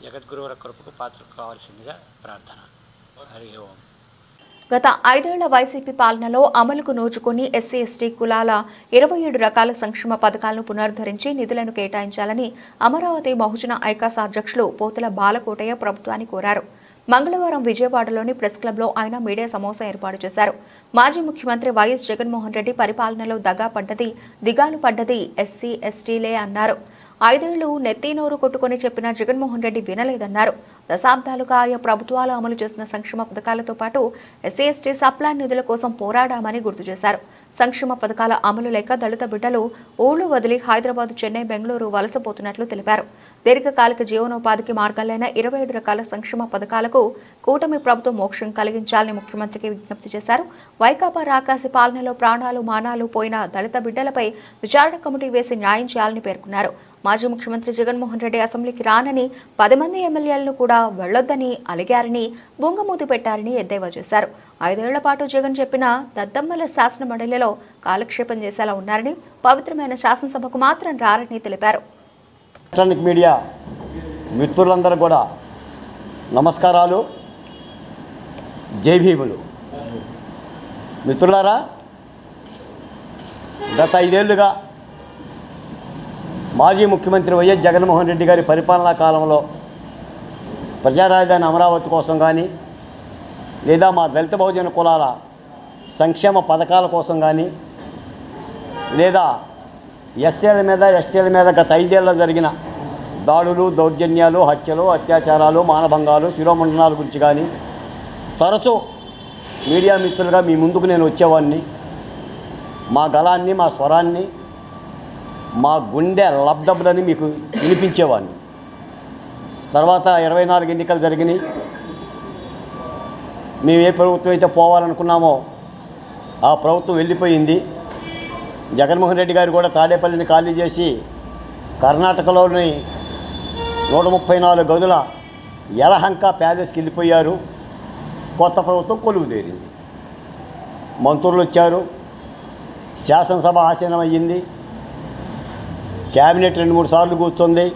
జగద్గురువుల కృపకు పాత్ర కావాల్సిందిగా ప్రార్థన. హరి ఓం. గత 5 ఏళ్ల వైసీపీ పాలనలో అమలుకు నోచుకుని ఎస్సీ ఎస్టీ కులాల 27 రకాల సంక్షేమ పథకాలను పునరుద్ధరించి నిధులను కేటాయించాలని అమరావతి బహుజన ఐకాస్ అధ్యక్షులు పోతుల బాలకోటయ్య ప్రభుత్వాన్ని కోరారు. మంగళవారం విజయవాడలోని ప్రెస్ క్లబ్లో ఆయన మీడియా సమావేశం ఏర్పాటు చేశారు. మాజీ ముఖ్యమంత్రి వైఎస్ జగన్మోహన్ రెడ్డి పరిపాలనలో దగా పడ్డది, దిగాలు పడ్డది ఎస్సీ ఎస్టీలే అన్నారు. 5 ఏళ్లు నెత్తినోరు కొట్టుకుని చెప్పిన జగన్మోహన్ రెడ్డి వినలేదన్నారు. దశాబ్దాలుగా ఆయా ప్రభుత్వాలు అమలు చేసిన సంక్షేమ పథకాలతో పాటు ఎస్సీ ఎస్టీ సప్లాన్ నిధుల కోసం పోరాడామని గుర్తు చేశారు. సంక్షేమ పథకాల అమలు లేక దళిత బిడ్డలు ఊళ్లు వదిలి హైదరాబాద్, చెన్నై, బెంగళూరు వలసపోతున్నట్లు తెలిపారు. దీర్ఘకాలిక జీవనోపాధికి మార్గాలైన 27 రకాల సంక్షేమ పథకాలకు కూటమి ప్రభుత్వం మోక్షం కలిగించాలని ముఖ్యమంత్రికి విజ్ఞప్తి చేశారు. వైకాపా రాకాసి పాలనలో ప్రాణాలు మానాలు పోయిన దళిత బిడ్డలపై విచారణ కమిటీ వేసి న్యాయం చేయాలని పేర్కొన్నారు. మాజీ ముఖ్యమంత్రి జగన్మోహన్ రెడ్డి అసెంబ్లీకి రానని 10 మంది ఎమ్మెల్యేలను కూడా వెళ్లొద్దని అలిగారని బొంగమూతి పెట్టారని ఎద్దేవా చేశారు. 5 ఏళ్ల పాటు జగన్ చెప్పిన దద్దమ్మల శాసన మండలిలో కాలక్షేపం చేసేలా ఉన్నారని, పవిత్రమైన శాసనసభకు మాత్రం రారని తెలిపారు. ఎలక్ట్రానిక్ మీడియా మిత్రులందరూ కూడా నమస్కారాలు, జై భీములు. మిత్రులారా, గత 5 ఏళ్లుగా మాజీ ముఖ్యమంత్రి వైఎస్ జగన్మోహన్ రెడ్డి గారి పరిపాలనా కాలంలో ప్రజా రాజధాని అమరావతి కోసం కానీ లేదా మా దళిత బహుజన కులాల సంక్షేమ పథకాల కోసం కానీ లేదా ఎస్సీల మీద ఎస్టీల మీద గత 5 ఏళ్ళలో జరిగిన దాడులు, దౌర్జన్యాలు, హత్యలు, అత్యాచారాలు, మానభంగాలు, శిరోమండనాల గురించి కానీ తరచూ మీడియా మిత్రులుగా మీ ముందుకు నేను వచ్చేవాడిని. మా గళాన్ని, మా స్వరాన్ని, మా గుండె లబ్డబ్లని మీకు వినిపించేవాడిని. తర్వాత 24 ఎన్నికలు జరిగినాయి. మేము ఏ ప్రభుత్వం అయితే పోవాలనుకున్నామో ఆ ప్రభుత్వం వెళ్ళిపోయింది. జగన్మోహన్ రెడ్డి గారు కూడా తాడేపల్లిని ఖాళీ చేసి కర్ణాటకలోని 134 గదుల యలహంక ప్యాలెస్కి వెళ్ళిపోయారు. కొత్త ప్రభుత్వం కొలువుదేరింది. మంత్రులు వచ్చారు, శాసనసభ ఆసీనం అయ్యింది, క్యాబినెట్ 2-3 సార్లు కూర్చుంది,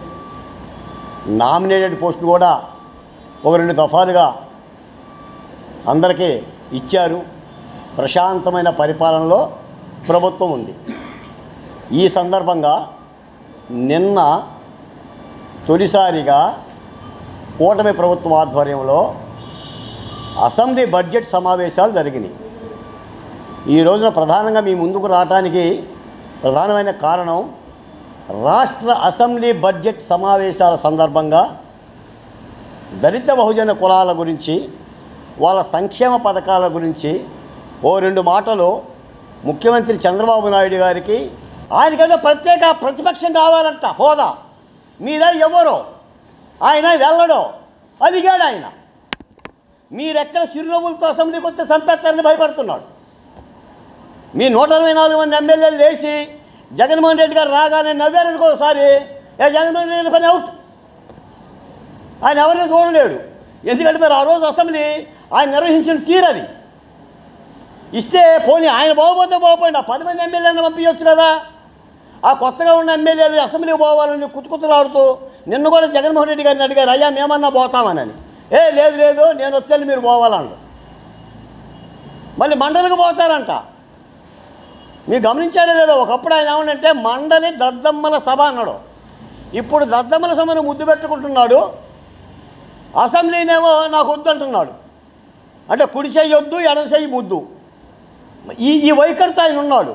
నామినేటెడ్ పోస్టులు కూడా 1-2 దఫాలుగా అందరికీ ఇచ్చారు. ప్రశాంతమైన పరిపాలనలో ప్రభుత్వం ఉంది. ఈ సందర్భంగా నిన్న తొలిసారిగా కూటమి ప్రభుత్వం ఆధ్వర్యంలో అసెంబ్లీ బడ్జెట్ సమావేశాలు జరిగినాయి. ఈ రోజున ప్రధానంగా మీ ముందుకు రావడానికి ప్రధానమైన కారణం రాష్ట్ర అసెంబ్లీ బడ్జెట్ సమావేశాల సందర్భంగా దళిత బహుజన కులాల గురించి, వాళ్ళ సంక్షేమ పథకాల గురించి 2 మాటలు ముఖ్యమంత్రి చంద్రబాబు నాయుడు గారికి, ఆయనకేదో ప్రత్యేక ప్రతిపక్షం కావాలంట, హోదా, మీరే ఎవరో, ఆయన వెళ్ళడో అడిగాడు. ఆయన మీరెక్కడ చిరునవ్వులతో అసెంబ్లీకి వస్తే చంపేస్తారని భయపడుతున్నాడు. మీ 124 మంది ఎమ్మెల్యేలు లేచి జగన్మోహన్ రెడ్డి గారు రాగానే నవ్వారని కూడా ఒకసారి, జగన్మోహన్ రెడ్డి పని అవుట్, ఆయన ఎవరిని చూడలేడు. ఎందుకంటే మరి ఆ రోజు అసెంబ్లీ ఆయన నిర్వహించిన తీరది. ఇస్తే పోనీ ఆయన పోకపోతే పోకపోయింది, ఆ 10 మంది ఎమ్మెల్యేలను పంపించవచ్చు కదా. ఆ కొత్తగా ఉన్న ఎమ్మెల్యేలు అసెంబ్లీకి పోవాలని కుతుకుతులాడుతూ నిన్ను కూడా జగన్మోహన్ రెడ్డి గారిని అడిగారు, అయ్యా మేమన్నా పోతామని. లేదు లేదు నేను వచ్చాను మీరు పోవాలన్నాడు. మళ్ళీ మండలికి పోతారంట. మీరు గమనించారో లేదో, ఒకప్పుడు ఆయన ఏమనంటే మండలి దద్దమ్మల సభ అన్నాడు. ఇప్పుడు దద్దమ్మల సభను ముద్దు పెట్టుకుంటున్నాడు, అసెంబ్లీనేమో నాకు వద్దంటున్నాడు. అంటే కుడి చెయ్యి వద్దు, ఎడమ చెయ్యి ముద్దు, ఈ వైఖరితో ఆయన ఉన్నాడు.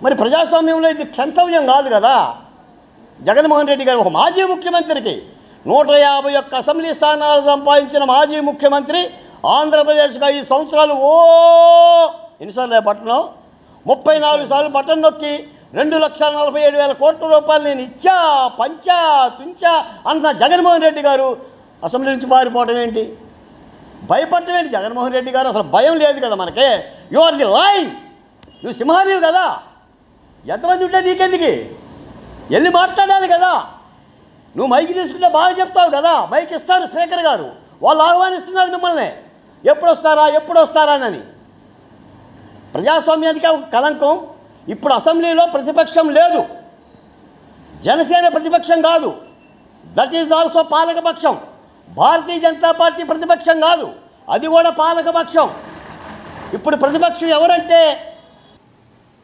మరి ప్రజాస్వామ్యంలో ఇది క్షంతవ్యం కాదు కదా. జగన్మోహన్ రెడ్డి గారు ఒక మాజీ ముఖ్యమంత్రికి 151 అసెంబ్లీ స్థానాలు సంపాదించిన మాజీ ముఖ్యమంత్రి, ఆంధ్రప్రదేశ్గా 5 సంవత్సరాలు ఎన్నిసార్లు పట్టణం 34 సార్లు బటన్ నొక్కి 2,47,000 కోట్ల రూపాయలు నేను ఇచ్చా, పంచా, తుంచా అన్న జగన్మోహన్ రెడ్డి గారు అసెంబ్లీ నుంచి పారిపోవడం ఏంటి, భయపడటం ఏంటి? జగన్మోహన్ రెడ్డి గారు అసలు భయం లేదు కదా మనకే. యు ఆర్ ది లైన్, నువ్వు సింహాదేవి కదా, ఎంతమంది ఉంటే నీకెందుకు, వెళ్ళి మాట్లాడాలి కదా. నువ్వు మైకి తీసుకుంటే బాగా చెప్తావు కదా, మైక్ ఇస్తారు స్పీకర్ గారు, వాళ్ళు ఆహ్వానిస్తున్నారు మిమ్మల్ని, ఎప్పుడు వస్తారానని. ప్రజాస్వామ్యానికి ఒక కలంకం. ఇప్పుడు అసెంబ్లీలో ప్రతిపక్షం లేదు, జనసేన ప్రతిపక్షం కాదు, దట్ ఈజ్ ఆల్సో పాలకపక్షం. భారతీయ జనతా పార్టీ ప్రతిపక్షం కాదు, అది కూడా పాలకపక్షం. ఇప్పుడు ప్రతిపక్షం ఎవరంటే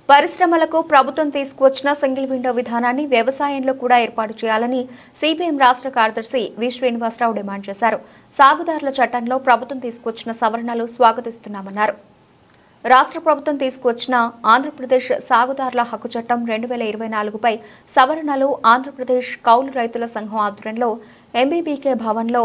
పరిశ్రమలకు ప్రభుత్వం తీసుకువచ్చిన సింగిల్ విండో విధానాన్ని వ్యవసాయంలో కూడా ఏర్పాటు చేయాలని సిపిఎం రాష్ట్ర కార్యదర్శి వి శ్రీనివాసరావు డిమాండ్ చేశారు. సాగుదారుల చట్టంలో ప్రభుత్వం తీసుకువచ్చిన సవరణలు స్వాగతిస్తున్నామన్నారు. రాష్ట్ర ప్రభుత్వం తీసుకువచ్చిన ఆంధ్రప్రదేశ్ సాగుదారుల హక్కు చట్టం 2024పై సవరణలు ఆంధ్రప్రదేశ్ కౌలు రైతుల సంఘం ఆధ్వర్యంలో ఎంబీబీకే భవన్లో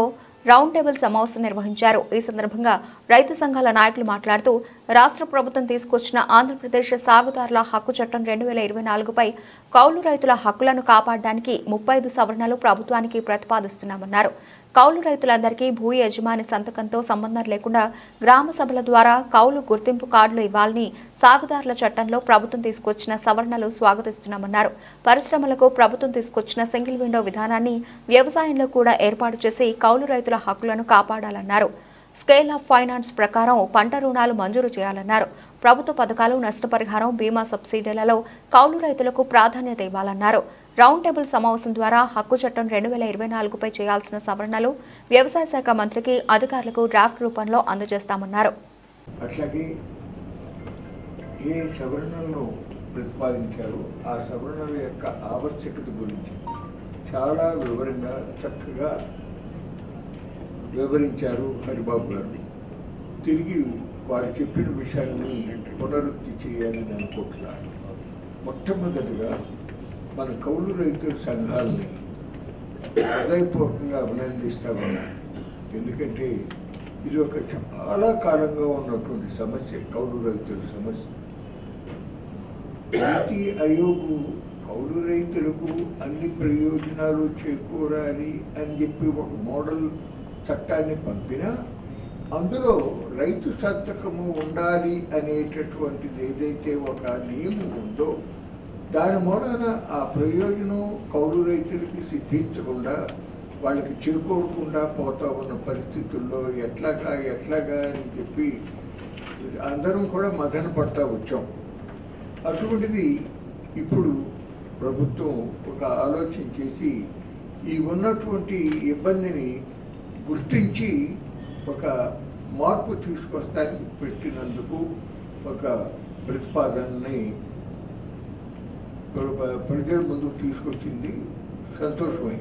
రౌండ్ టేబుల్ సమావేశం నిర్వహించారు. ఈ సందర్భంగా రైతు సంఘాల నాయకులు మాట్లాడుతూ రాష్ట్ర ప్రభుత్వం తీసుకొచ్చిన ఆంధ్రప్రదేశ్ సాగుదారుల హక్కు చట్టం 2024పై కౌలు రైతుల హక్కులను కాపాడడానికి 35 సవరణలు ప్రభుత్వానికి ప్రతిపాదిస్తున్నామన్నారు. కౌలు రైతులందరికీ భూ యజమాని సంతకంతో సంబంధం లేకుండా గ్రామ సభల ద్వారా కౌలు గుర్తింపు కార్డులు ఇవ్వాలని సాగుదారుల చట్టంలో ప్రభుత్వం తీసుకొచ్చిన సవరణలు స్వాగతిస్తున్నామన్నారు. పరిశ్రమలకు ప్రభుత్వం తీసుకొచ్చిన సింగిల్ విండో విధానాన్ని వ్యవసాయంలో కూడా ఏర్పాటు చేసి కౌలు రైతుల హక్కులను కాపాడాలన్నారు. స్కేల్ ఆఫ్ ఫైనాన్స్ ప్రకారం పంట రుణాలు మంజూరు చేయాలన్నారు. ప్రభుత్వ పథకాలు, నష్టపరిహారం, బీమా సబ్సిడీలలో కౌలు రైతులకు ప్రాధాన్యత ఇవ్వాలన్నారు. రౌండ్ టేబుల్ సమావేశం ద్వారా హక్కు చట్టం 2024పై చేయాల్సిన సవరణలు వ్యవసాయ శాఖ మంత్రికి అధికారులకు డ్రాఫ్ట్ రూపంలో అందజేస్తామన్నారు. అట్లాగే ఏ సవరణలను ప్రతిపాదించారు, ఆ సవరణల యొక్క ఆవశ్యకత గురించి చాలా వివరంగా చక్కగా వివరించారు హరిబాబు గారు. తిరిగి వారు చెప్పిన విషయాన్ని పునరుక్తి చేయాలని అనుకుంటున్నాను. మొట్టమొదటిగా మన కౌలు రైతుల సంఘాలని హృదయపూర్వకంగా అభినందిస్తామన్నా. ఎందుకంటే ఇది ఒక చాలా కాలంగా ఉన్నటువంటి సమస్య, కౌలు రైతుల సమస్య. నీతి ఆయోగ్ కౌలు రైతులకు అన్ని ప్రయోజనాలు చేకూరాలి అని చెప్పి ఒక మోడల్ చట్టాన్ని పంపినా అందులో రైతు సంతకము ఉండాలి అనేటటువంటిది ఏదైతే ఒక నియమం ఉందో దాని మూలన ఆ ప్రయోజనం కౌలు రైతులకి సిద్ధించకుండా వాళ్ళకి చేకూరకుండా పోతా ఉన్న పరిస్థితుల్లో ఎట్లాగా అని చెప్పి అందరం కూడా మదన పడతా వచ్చాం. అటువంటిది ఇప్పుడు ప్రభుత్వం ఒక ఆలోచన చేసి ఈ ఉన్నటువంటి ఇబ్బందిని గుర్తించి ఒక మార్పు తీసుకొస్తానికి పెట్టినందుకు ఒక ప్రతిపాదనని ప్రజల ముందుకు తీసుకొచ్చింది. సంతోషమే.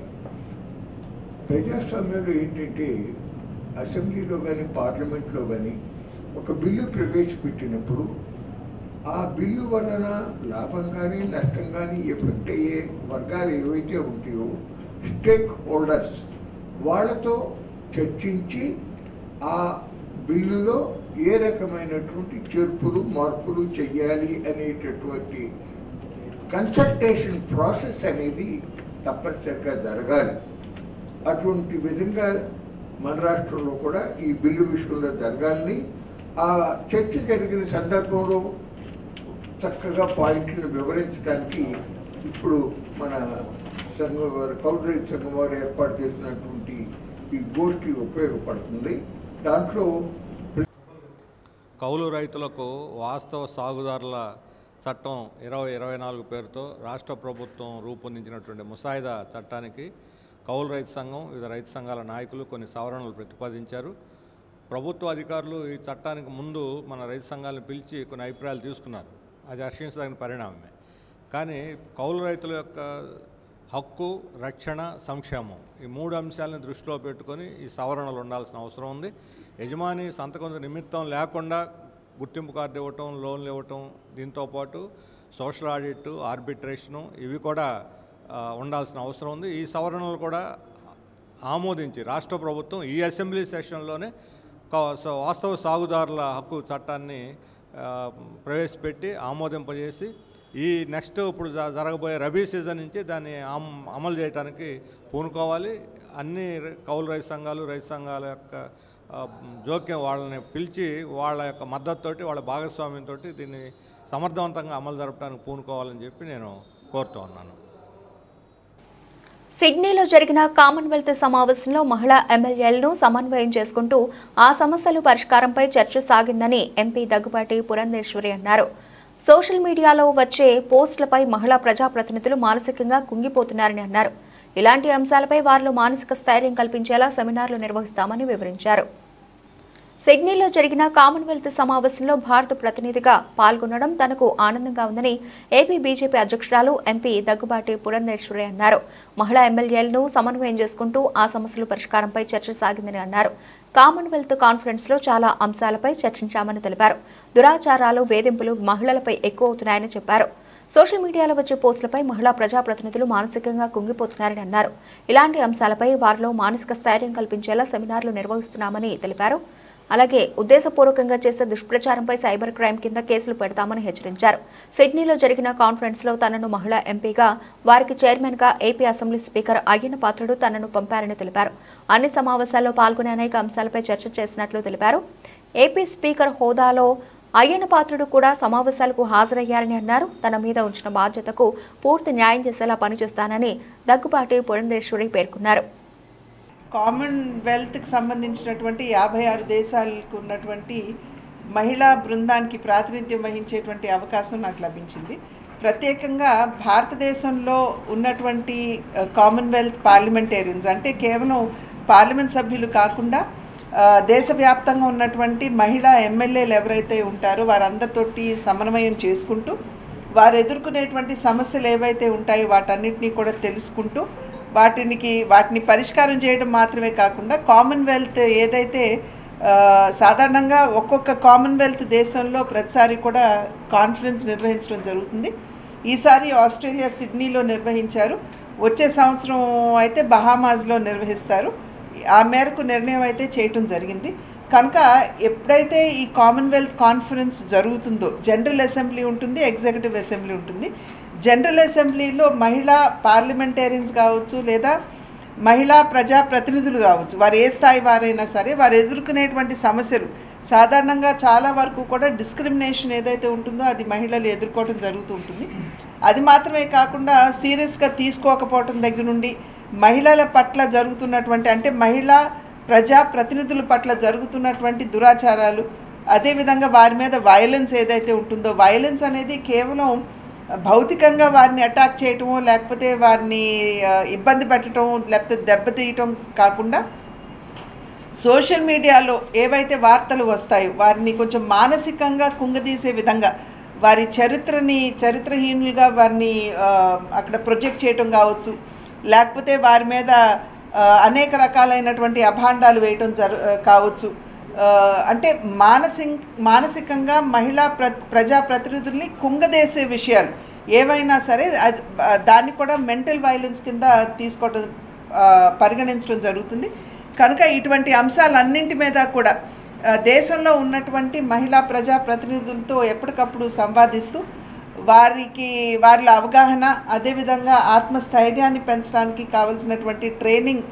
ప్రజాస్వామ్యంలో ఏంటంటే అసెంబ్లీలో కానీ పార్లమెంట్లో కానీ ఒక బిల్లు ప్రవేశపెట్టినప్పుడు ఆ బిల్లు వలన లాభం కానీ నష్టం కానీ ఎఫెక్ట్ అయ్యే వర్గాలు ఏవైతే ఉంటాయో స్టేక్ హోల్డర్స్ వాళ్ళతో చర్చించి ఆ బిల్లులో ఏ రకమైనటువంటి చేర్పులు మార్పులు చేయాలి అనేటటువంటి కన్సల్టేషన్ ప్రాసెస్ అనేది తప్పనిసరిగా జరగాలి. అటువంటి విధంగా మన రాష్ట్రంలో కూడా ఈ బిల్లు విషయంలో జరగాలని ఆ చర్చ జరిగిన సందర్భంలో చక్కగా పాయింట్లను వివరించడానికి ఇప్పుడు మన సంఘం వారు కౌలు రైతు సంఘం వారు ఏర్పాటు చేసినటువంటి ఈ గోష్ఠి ఉపయోగపడుతుంది. దాంట్లో కౌలు రైతులకు వాస్తవ సాగుదారుల చట్టం 2024 పేరుతో రాష్ట్ర ప్రభుత్వం రూపొందించినటువంటి ముసాయిదా చట్టానికి కౌలు రైతు సంఘం వివిధ రైతు సంఘాల నాయకులు కొన్ని సవరణలు ప్రతిపాదించారు. ప్రభుత్వ అధికారులు ఈ చట్టానికి ముందు మన రైతు సంఘాలను పిలిచి కొన్ని అభిప్రాయాలు తీసుకున్నారు. అది హర్షించదగిన పరిణామమే. కానీ కౌలు రైతుల యొక్క హక్కు, రక్షణ, సంక్షేమం ఈ 3 అంశాలను దృష్టిలో పెట్టుకొని ఈ సవరణలు ఉండాల్సిన అవసరం ఉంది. యజమాని సంతకం నిమిత్తం లేకుండా గుర్తింపు కార్డు ఇవ్వటం, లోన్లు ఇవ్వటం, దీంతోపాటు సోషల్ ఆడిట్, ఆర్బిట్రేషను ఇవి కూడా ఉండాల్సిన అవసరం ఉంది. ఈ సవరణలు కూడా ఆమోదించి రాష్ట్ర ప్రభుత్వం ఈ అసెంబ్లీ సెషన్లోనే వాస్తవ సాగుదారుల హక్కు చట్టాన్ని ప్రవేశపెట్టి ఆమోదింపజేసి ఈ నెక్స్ట్ ఇప్పుడు జరగబోయే రబీ సీజన్ నుంచి దాన్ని అమలు చేయడానికి పూనుకోవాలి. అన్ని కౌలు రైతు సంఘాల యొక్క జోక్యం వాళ్ళని పిలిచి వాళ్ళ యొక్క మద్దతుతోటి, వాళ్ళ భాగస్వామ్యంతో దీన్ని సమర్థవంతంగా అమలు జరపడానికి పూనుకోవాలని చెప్పి నేను కోరుతూ ఉన్నాను. సిడ్నీలో జరిగిన కామన్వెల్త్ సమావేశంలో మహిళా ఎమ్మెల్యేలను సమన్వయం చేసుకుంటూ ఆ సమస్యల పరిష్కారంపై చర్చ సాగిందని ఎంపీ దగ్గుబాటి పురంధేశ్వరి అన్నారు. సోషల్ మీడియాలో వచ్చే పోస్టులపై మహిళా ప్రజాప్రతినిధులు మానసికంగా కుంగిపోతున్నారని అన్నారు. ఇలాంటి అంశాలపై వారిలో మానసిక స్థైర్యం కల్పించేలా సెమినార్లు నిర్వహిస్తామని వివరించారు. సిడ్నీలో జరిగిన కామన్వెల్త్ సమావేశంలో భారత ప్రతినిధిగా పాల్గొనడం తనకు ఆనందంగా ఉందని ఏపీ బీజేపీ అధ్యక్షురాలు ఎంపీ దగ్గుబాటి పురంధేశ్వరి అన్నారు. మహిళా ఎమ్మెల్యేలను సమన్వయం చేసుకుంటూ ఆ సమస్యల పరిష్కారంపై చర్చ సాగిందని అన్నారు. కామన్వెల్త్ కాన్ఫరెన్స్ లో చాలా అంశాలపై చర్చించామని తెలిపారు. దురాచారాలు, వేధింపులు మహిళలపై ఎక్కువ అవుతున్నాయని చెప్పారు. సోషల్ మీడియాలో వచ్చే పోస్టులపై మహిళా ప్రజాప్రతినిధులు మానసికంగా కుంగిపోతున్నారని అన్నారు. ఇలాంటి అంశాలపై వారిలో మానసిక స్థైర్యం కల్పించేలా సెమినార్లు నిర్వహిస్తున్నామని తెలిపారు. అలాగే ఉద్దేశపూర్వకంగా చేసే దుష్ప్రచారంపై సైబర్ క్రైమ్ కింద కేసులు పెడతామని హెచ్చరించారు. సిడ్నీలో జరిగిన కాన్ఫరెన్స్ లో తనను మహిళా ఎంపీగా, వారికి చైర్మన్ గా AP assembly speaker Ayyanna Patrudu తనను పంపారని తెలిపారు. అన్ని సమావేశాల్లో పాల్గొనే అనేక అంశాలపై చర్చ చేసినట్లు తెలిపారు. ఏపీ స్పీకర్ హోదాలో అయ్యన్న పాత్రుడు కూడా సమావేశాలకు హాజరయ్యారని అన్నారు. తన మీద ఉంచిన బాధ్యతకు పూర్తి న్యాయం చేసేలా పనిచేస్తానని దగ్గుబాటి పురంధేశ్వరి పేర్కొన్నారు. కామన్వెల్త్కి సంబంధించినటువంటి 56 దేశాలకు ఉన్నటువంటి మహిళా బృందానికి ప్రాతినిధ్యం వహించేటువంటి అవకాశం నాకు లభించింది. ప్రత్యేకంగా భారతదేశంలో ఉన్నటువంటి కామన్వెల్త్ పార్లమెంటేరియన్స్ అంటే కేవలం పార్లమెంట్ సభ్యులు కాకుండా దేశవ్యాప్తంగా ఉన్నటువంటి మహిళా ఎమ్మెల్యేలు ఎవరైతే ఉంటారో వారందరితోటి సమన్వయం చేసుకుంటూ వారు ఎదుర్కొనేటువంటి సమస్యలు ఏవైతే ఉంటాయో వాటన్నిటినీ కూడా తెలుసుకుంటూ వాటిని పరిష్కారం చేయడం మాత్రమే కాకుండా కామన్వెల్త్ ఏదైతే సాధారణంగా ఒక్కొక్క కామన్వెల్త్ దేశంలో ప్రతిసారి కూడా కాన్ఫరెన్స్ నిర్వహించడం జరుగుతుంది. ఈసారి ఆస్ట్రేలియా సిడ్నీలో నిర్వహించారు. వచ్చే సంవత్సరం అయితే బహామాస్లో నిర్వహిస్తారు. ఆ మేరకు నిర్ణయం అయితే చేయటం జరిగింది. కనుక ఎప్పుడైతే ఈ కామన్వెల్త్ కాన్ఫరెన్స్ జరుగుతుందో జనరల్ అసెంబ్లీ ఉంటుంది, ఎగ్జిక్యూటివ్ అసెంబ్లీ ఉంటుంది. జనరల్ అసెంబ్లీలో మహిళా పార్లమెంటేరియన్స్ కావచ్చు లేదా మహిళా ప్రజాప్రతినిధులు కావచ్చు, వారు ఏ స్థాయి వారైనా సరే వారు ఎదుర్కొనేటువంటి సమస్యలు సాధారణంగా చాలా వరకు కూడా డిస్క్రిమినేషన్ ఏదైతే ఉంటుందో అది మహిళలు ఎదుర్కోవడం జరుగుతూ ఉంటుంది. అది మాత్రమే కాకుండా సీరియస్గా తీసుకోకపోవటం దగ్గర నుండి మహిళల పట్ల జరుగుతున్నటువంటి అంటే మహిళా ప్రజాప్రతినిధుల పట్ల జరుగుతున్నటువంటి దురాచారాలు, అదేవిధంగా వారి మీద వయలెన్స్ ఏదైతే ఉంటుందో, వయలెన్స్ అనేది కేవలం భౌతికంగా వారిని అటాక్ చేయటమో లేకపోతే వారిని ఇబ్బంది పెట్టడం లేకపోతే దెబ్బతీయటం కాకుండా సోషల్ మీడియాలో ఏవైతే వార్తలు వస్తాయో వారిని కొంచెం మానసికంగా కుంగదీసే విధంగా వారి చరిత్రహీనులుగా వారిని అక్కడ ప్రొజెక్ట్ చేయటం కావచ్చు, లేకపోతే వారి మీద అనేక రకాలైనటువంటి అభాండాలు వేయటం కావచ్చు. అంటే మానసికంగా మహిళా ప్రజాప్రతినిధుల్ని కుంగదేసే విషయాలు ఏవైనా సరే దాన్ని కూడా మెంటల్ వైలెన్స్ కింద తీసుకోవడం పరిగణించడం జరుగుతుంది. కనుక ఇటువంటి అంశాలన్నింటి మీద కూడా దేశంలో ఉన్నటువంటి మహిళా ప్రజాప్రతినిధులతో ఎప్పటికప్పుడు సంవాదిస్తూ వారిలో అవగాహన, అదేవిధంగా ఆత్మస్థైర్యాన్ని పెంచడానికి కావలసినటువంటి ట్రైనింగ్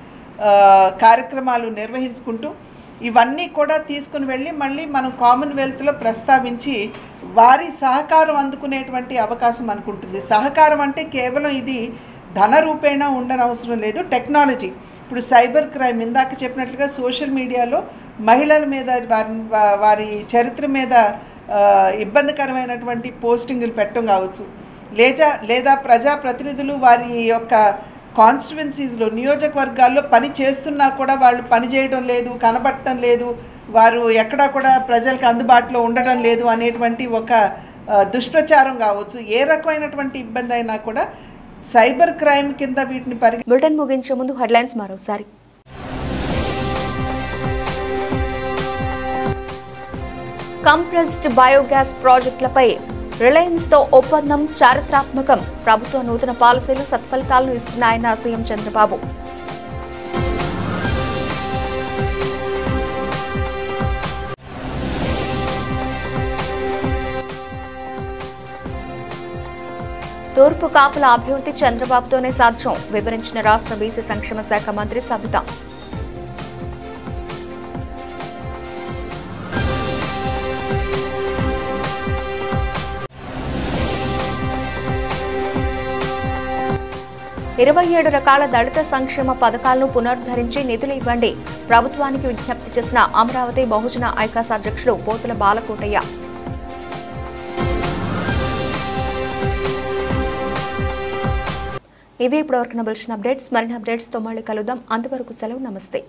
కార్యక్రమాలు నిర్వహించుకుంటూ ఇవన్నీ కూడా తీసుకుని వెళ్ళి మళ్ళీ మనం కామన్వెల్త్లో ప్రస్తావించి వారి సహకారం అందుకునేటువంటి అవకాశం అనుకుంటుంది. సహకారం అంటే కేవలం ఇది ధన రూపేణా ఉండనవసరం లేదు, టెక్నాలజీ. ఇప్పుడు సైబర్ క్రైమ్ ఇందాక చెప్పినట్లుగా సోషల్ మీడియాలో మహిళల మీద వారి చరిత్ర మీద ఇబ్బందికరమైనటువంటి పోస్టింగులు పెట్టడం కావచ్చు, లేదా ప్రజాప్రతినిధులు వారి యొక్క కాన్స్టిట్యువెన్సీస్లో నియోజకవర్గాల్లో పని చేస్తున్నా కూడా వాళ్ళు పని చేయడం లేదు, కనబడటం లేదు, వారు ఎక్కడా కూడా ప్రజలకు అందుబాటులో ఉండడం లేదు అనేటువంటి ఒక దుష్ప్రచారం కావచ్చు. ఏ రకమైనటువంటి ఇబ్బంది అయినా కూడా సైబర్ క్రైమ్ కింద వీటిని బులెటిన్ ముగించే ముందు హెడ్లైన్స్ మరోసారి. కంప్రెస్డ్ బయోగ్యాస్ ప్రాజెక్టులపై రిలయన్స్తో ఒప్పందం చారిత్రాత్మకం. ప్రభుత్వ నూతన పాలసీలు సత్ఫలితాలను ఇస్తున్నాయన్న సీఎం చంద్రబాబు. తూర్పు కాపుల అభివృద్ధి చంద్రబాబుతోనే సాధ్యం వివరించిన రాష్ట్ర బీసీ సంక్షేమ శాఖ మంత్రి సబిత. ఇరవై 27 రకాల దళిత సంక్షేమ పథకాలను పునరుద్ధరించి నిధులు ఇవ్వండి ప్రభుత్వానికి విజ్ఞప్తి చేసిన అమరావతి బహుజన ఐకాస్ అధ్యక్షులు పోతుల బాలకోటయ్య. ఇవి ఇప్పటివరకు బులెటిన్ అప్డేట్స్. మరిన్ని అప్డేట్స్తో మళ్ళీ కలుద్దాం. అంతవరకు సెలవు. నమస్తే.